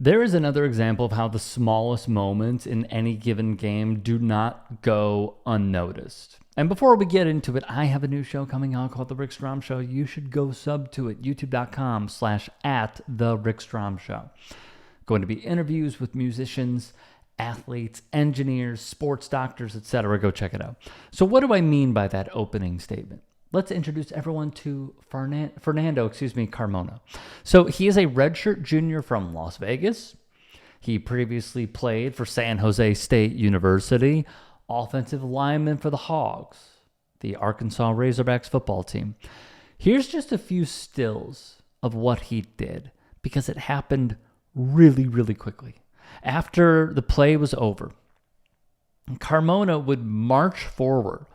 There is another example of how the smallest moments in any given game do not go unnoticed. And before we get into it, I have a new show coming out called The Rick Strom Show. You should go sub to it, youtube.com/@The Rick Strom Show. Going to be interviews with musicians, athletes, engineers, sports doctors, etc. Go check it out. So what do I mean by that opening statement? Let's introduce everyone to Fernando Carmona. So he is a redshirt junior from Las Vegas. He previously played for San Jose State University, offensive lineman for the Hogs, the Arkansas Razorbacks football team. Here's just a few stills of what he did, because it happened really, really quickly. After the play was over, Carmona would march forward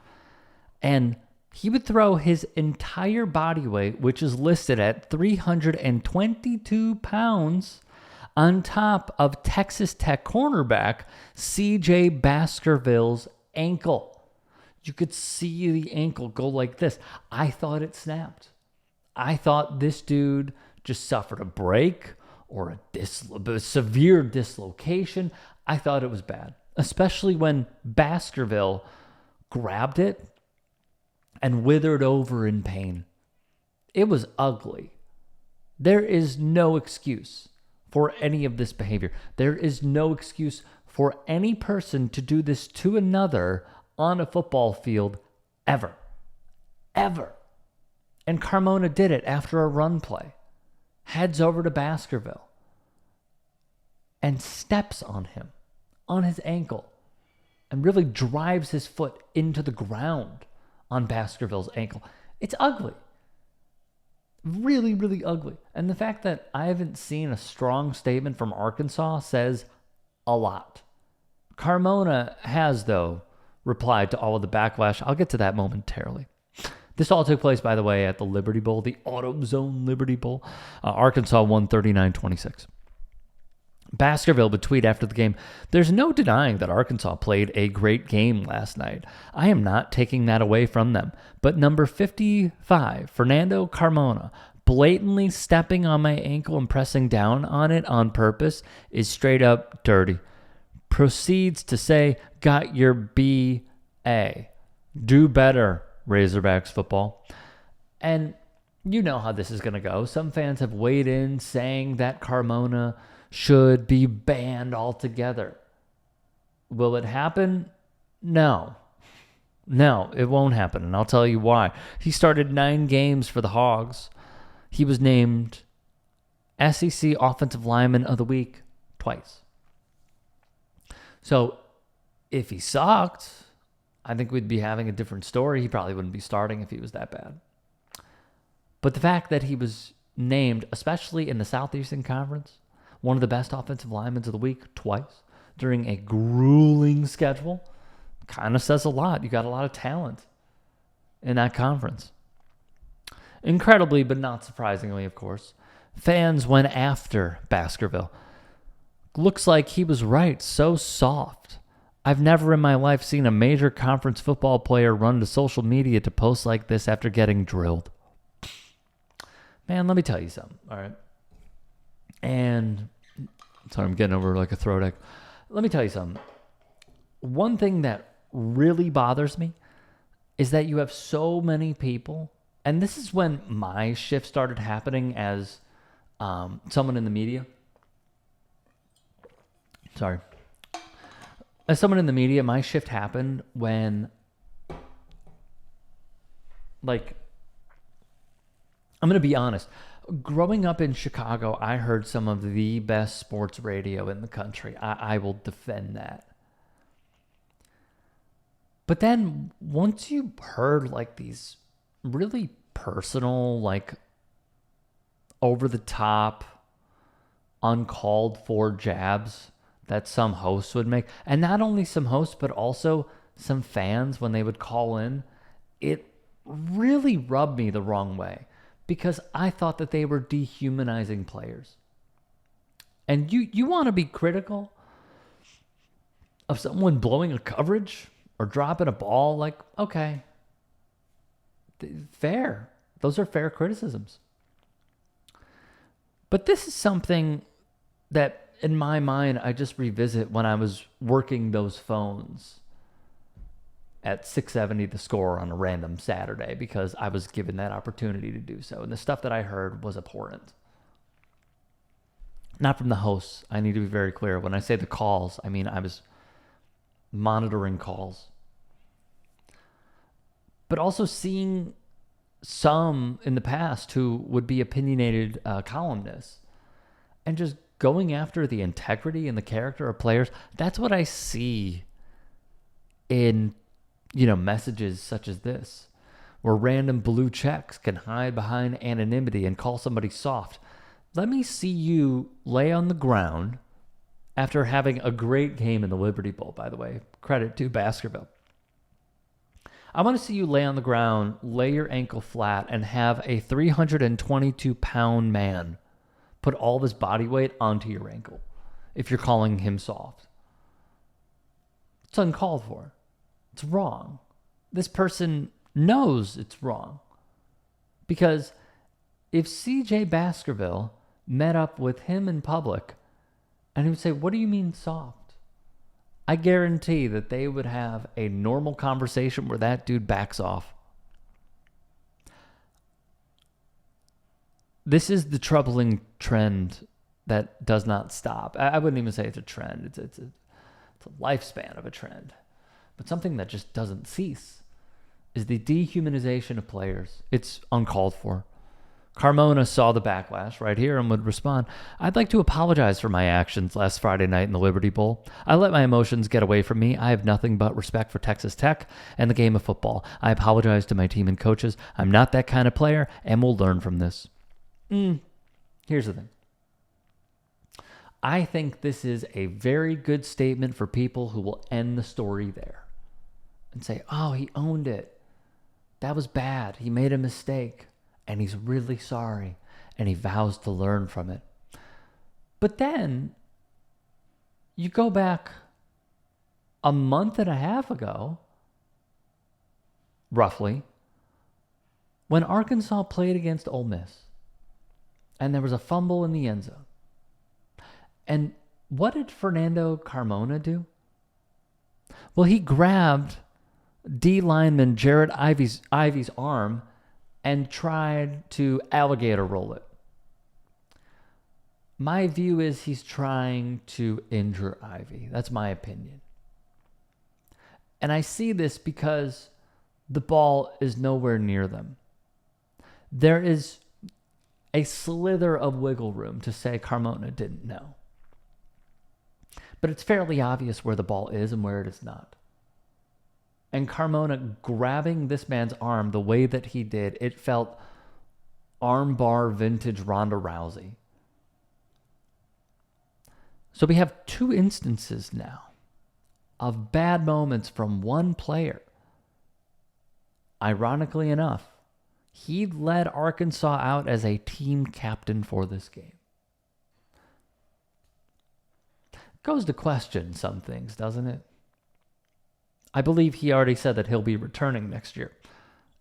and he would throw his entire body weight, which is listed at 322 pounds, on top of Texas Tech cornerback CJ Baskerville's ankle. You could see the ankle go like this. I thought it snapped. I thought this dude just suffered a break or a severe dislocation. I thought it was bad, especially when Baskerville grabbed it and withered over in pain. It was ugly. There is no excuse for any of this behavior. There is no excuse for any person to do this to another on a football field ever. Ever. And Carmona did it after a run play. Heads over to Baskerville and steps on him, on his ankle, and really drives his foot into the ground on Baskerville's ankle. It's ugly. Really, really ugly. And the fact that I haven't seen a strong statement from Arkansas says a lot. Carmona has, though, replied to all of the backlash. I'll get to that momentarily. This all took place, by the way, at the Liberty Bowl, the AutoZone Liberty Bowl. Arkansas won 39-26. Baskerville would tweet after the game, "There's no denying that Arkansas played a great game last night. I am not taking that away from them. But number 55, Fernando Carmona, blatantly stepping on my ankle and pressing down on it on purpose is straight up dirty." Proceeds to say, "Got your B.A. Do better, Razorbacks football." And you know how this is going to go. Some fans have weighed in saying that Carmona should be banned altogether. Will it happen? No. No, it won't happen, and I'll tell you why. He started 9 games for the Hogs. He was named SEC Offensive Lineman of the Week twice. So if he sucked, I think we'd be having a different story. He probably wouldn't be starting if he was that bad. But the fact that he was named, especially in the Southeastern Conference, one of the best offensive linemen of the week twice during a grueling schedule, kind of says a lot. You got a lot of talent in that conference. Incredibly, but not surprisingly, of course, fans went after Baskerville. Looks like he was right. So soft. I've never in my life seen a major conference football player run to social media to post like this after getting drilled. Man, let me tell you something, all right? And sorry, I'm getting over like a throat ache. Let me tell you something. One thing that really bothers me is that you have so many people, and this is when my shift started happening as someone in the media. Sorry. As someone in the media, my shift happened when, like, I'm going to be honest. Growing up in Chicago, I heard some of the best sports radio in the country. I will defend that. But then once you heard like these really personal, like over the top, uncalled for jabs that some hosts would make, and not only some hosts, but also some fans when they would call in, it really rubbed me the wrong way. Because I thought that they were dehumanizing players. And you want to be critical of someone blowing a coverage or dropping a ball? Like, okay. Fair. Those are fair criticisms. But this is something that in my mind, I just revisit when I was working those phones at 670 The Score on a random Saturday because I was given that opportunity to do so. And the stuff that I heard was abhorrent. Not from the hosts. I need to be very clear. When I say the calls, I mean I was monitoring calls. But also seeing some in the past who would be opinionated columnists and just going after the integrity and the character of players. That's what I see in, messages such as this, where random blue checks can hide behind anonymity and call somebody soft. Let me see you lay on the ground after having a great game in the Liberty Bowl, by the way. Credit to Baskerville. I want to see you lay on the ground, lay your ankle flat, and have a 322-pound man put all of his body weight onto your ankle if you're calling him soft. It's uncalled for. It's wrong. This person knows it's wrong. Because if CJ Baskerville met up with him in public and he would say, "What do you mean soft?" I guarantee that they would have a normal conversation where that dude backs off. This is the troubling trend that does not stop. I wouldn't even say it's a trend. It's a lifespan of a trend. But something that just doesn't cease is the dehumanization of players. It's uncalled for. Carmona saw the backlash right here and would respond, "I'd like to apologize for my actions last Friday night in the Liberty Bowl. I let my emotions get away from me. I have nothing but respect for Texas Tech and the game of football. I apologize to my team and coaches. I'm not that kind of player, and we'll learn from this." Here's the thing. I think this is a very good statement for people who will end the story there and say, "Oh, he owned it. That was bad. He made a mistake. And he's really sorry, and he vows to learn from it." But then you go back a month and a half ago, roughly, when Arkansas played against Ole Miss, and there was a fumble in the end zone. And what did Fernando Carmona do? Well, he grabbed D lineman Jared Ivey's arm and tried to alligator roll it. My view is he's trying to injure Ivy. That's my opinion. And I see this because the ball is nowhere near them. There is a slither of wiggle room to say Carmona didn't know. But it's fairly obvious where the ball is and where it is not. And Carmona grabbing this man's arm the way that he did, it felt armbar vintage Ronda Rousey. So we have two instances now of bad moments from one player. Ironically enough, he led Arkansas out as a team captain for this game. Goes to question some things, doesn't it? I believe he already said that he'll be returning next year.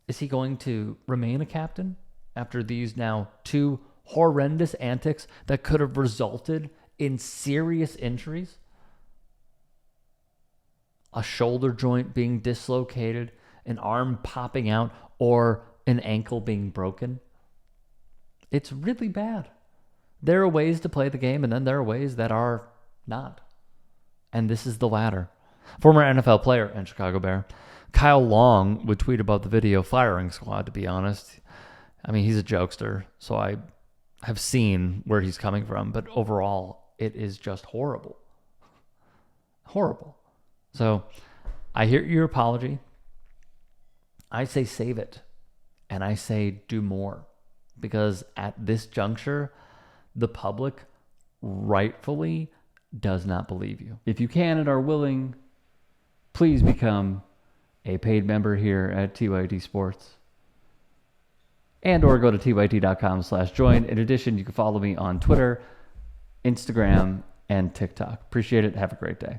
Is he going to remain a captain after these now two horrendous antics that could have resulted in serious injuries? A shoulder joint being dislocated, an arm popping out, or an ankle being broken. It's really bad. There are ways to play the game, and then there are ways that are not. And this is the latter. Former NFL player and Chicago Bear Kyle Long would tweet about the video firing squad, to be honest. I mean, he's a jokester, so I have seen where he's coming from, but overall, it is just horrible. Horrible. So I hear your apology. I say save it, and I say do more, because at this juncture, the public rightfully does not believe you. If you can and are willing, please become a paid member here at TYT Sports, and or go to tyt.com/join. In addition, you can follow me on Twitter, Instagram, and TikTok. Appreciate it. Have a great day.